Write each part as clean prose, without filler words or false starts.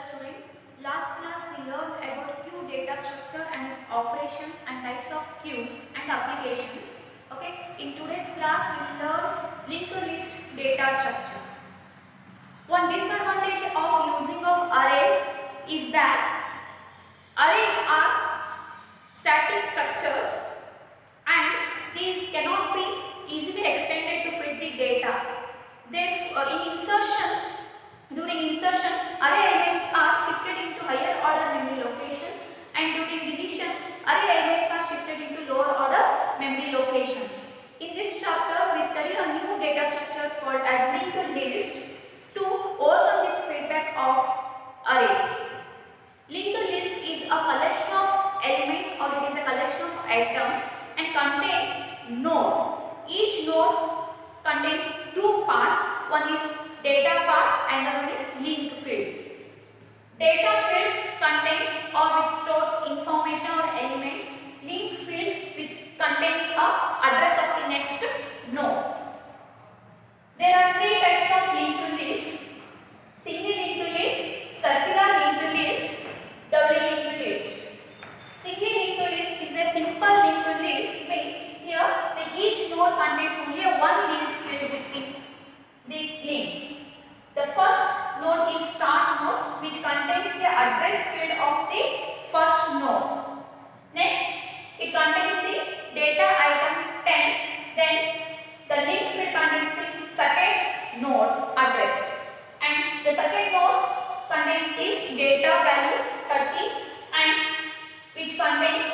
students, last class we learned about queue data structure and its operations and types of queues and applications. Okay, in today's class we will learn linked list data structure. One disadvantage of using of arrays is that arrays are static structures and these cannot be easily extended to fit the data. Therefore, during insertion, array elements are shifted into higher order memory locations, and during deletion, array elements are shifted into lower order memory locations. In this chapter, we study a new data structure called as linked list to overcome this feedback of arrays. Linked list is a collection of elements, or it is a collection of items, and contains node. Each node contains two parts. One is data part and the one is link field. Data field contains or which stores information or element. Link field which contains a address of the next node. There are three types of linked list: single linked list, circular linked list, double linked list. Single linked list is a simple linked list, means here each node contains only one link field between the links. The first node is start node, which contains the address field of the first node. Next, it contains the data item 10. Then the link field contains the second node address, and the second node contains the data value 30, and which contains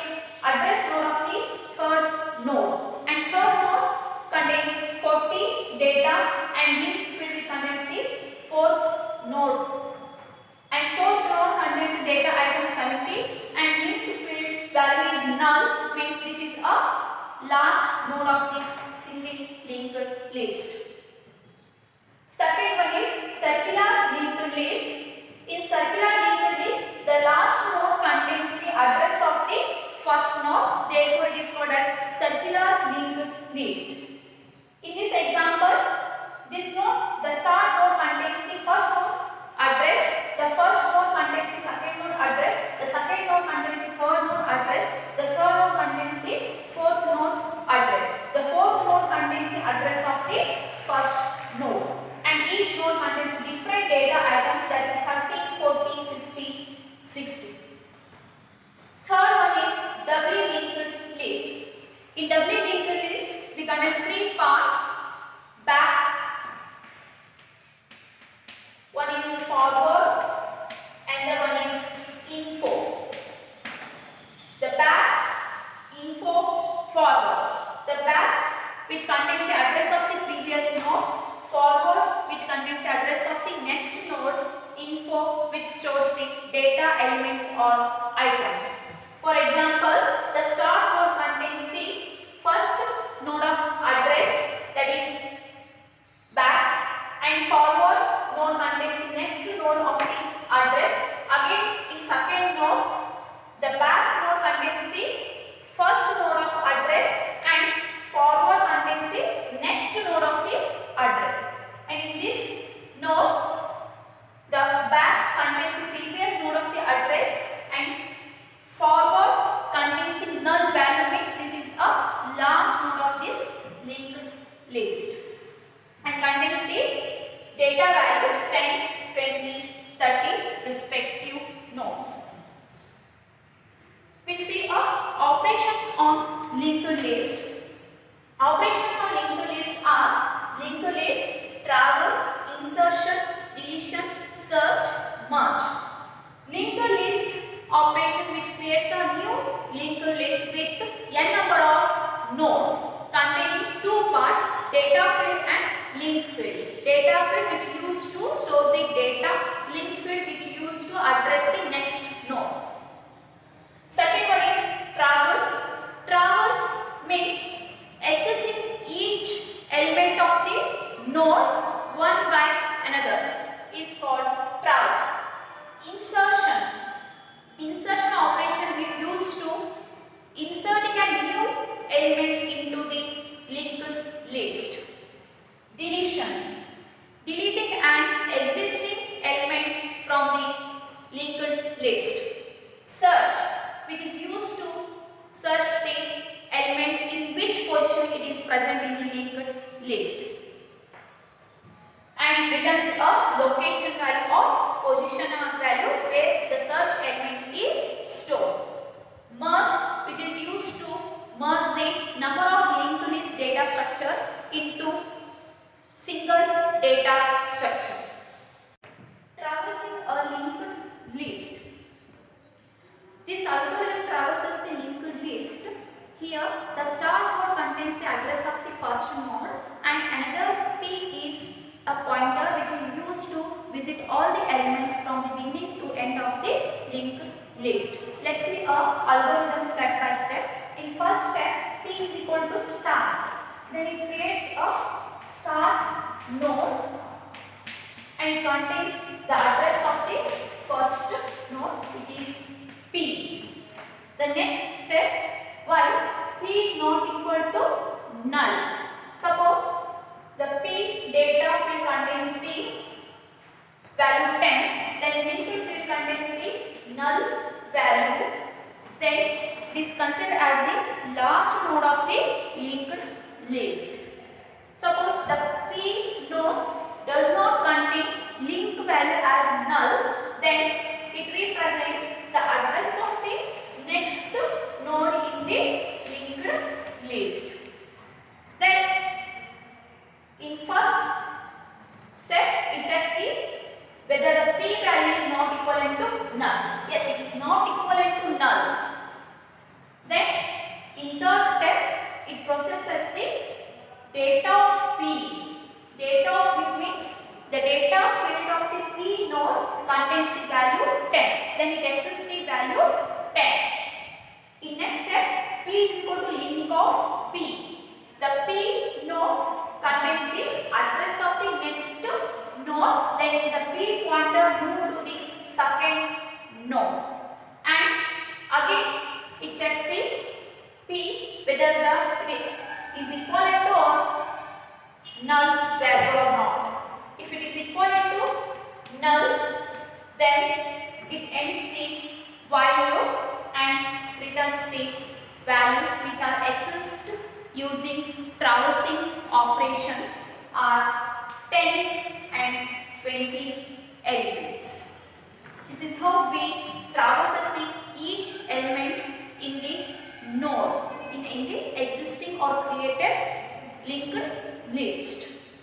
address node of the third node, and third node contains 40 data and link field which contains the fourth node, and fourth node contains the data item 70 and link field value is null, means this is a last node of this single linked list. Second one is circular linked list. In circular linked list, the last node contains the address of the first node, therefore it is called as circular linked list. In this example, this node, the start node contains the first node address, the first node contains the second node address, the second node contains the third node address, the third node contains the fourth node address, the fourth node contains the address of the first node, and each node contains different data items, that is 30, 40, 50, 60. Third one is doubly linked list. In doubly linked list, we contains three parts: back, one is forward, and the one is info. The back, info, forward. The back, which contains the address of the previous node; forward, which contains the address of the next node; info, which stores the data elements or items. For example, the start node contains the first node of address, that is back, and forward node contains the next node of the address. Again, in second node, the back node contains the first node of address, and forward contains the next node of the address. And in this node, the back contains the previous node of the address, and forward contains the null value, means this is a last node of this linked list, and contains the data values 10, 20, 30 respective nodes. We'll see operations on linked list. Operations on linked list are linked list, traverse, insertion, deletion, search, merge. Linked list operation which creates a new linked list with n number of nodes containing two parts: data field and link field. Data field which used to store the data, link field which used to address the next node. Second one is traverse. Traverse means accessing each element of the node one by another is called traverse. Insertion. Insertion operation we use to inserting a new element into the linked list. Deletion. Deleting position value where the search element is stored. Merge, which is used to merge the number of linked list data structure into single data structure. Traversing a linked list. This algorithm traverses the linked list. Here, the start node contains the address of the first node and another P is a pointer which is used to visit all the elements from the beginning to end of the linked list. Let's see our algorithm step by step. In first step, P is equal to start. Then it creates a start node and it contains the address of the first node which is P. The next step, while P is not equal to null. Suppose the P data field contains the value 10, then linked field contains the null value, then it is considered as the last node of the linked list. Suppose the P node does not contain link value as null, then it represents the address of the next node in the linked list. Then in first step it checks whether the P value is not equivalent to null. Yes, it is not equivalent to null. Then in third step it processes the data of P. Data of P means the data field of the P node contains the value 10. Then it accesses the value 10. In next step, P is equal to link of P. The P node contains the address of the next node. Then the P pointer move to the second node. And again, it checks the P whether it is equivalent to or null value or not. If it is equivalent to null, then it ends the while loop and returns the values which are accessed using traversing operation are 10 and 20 elements. This is how we traverse each element in the node in the existing or created linked list.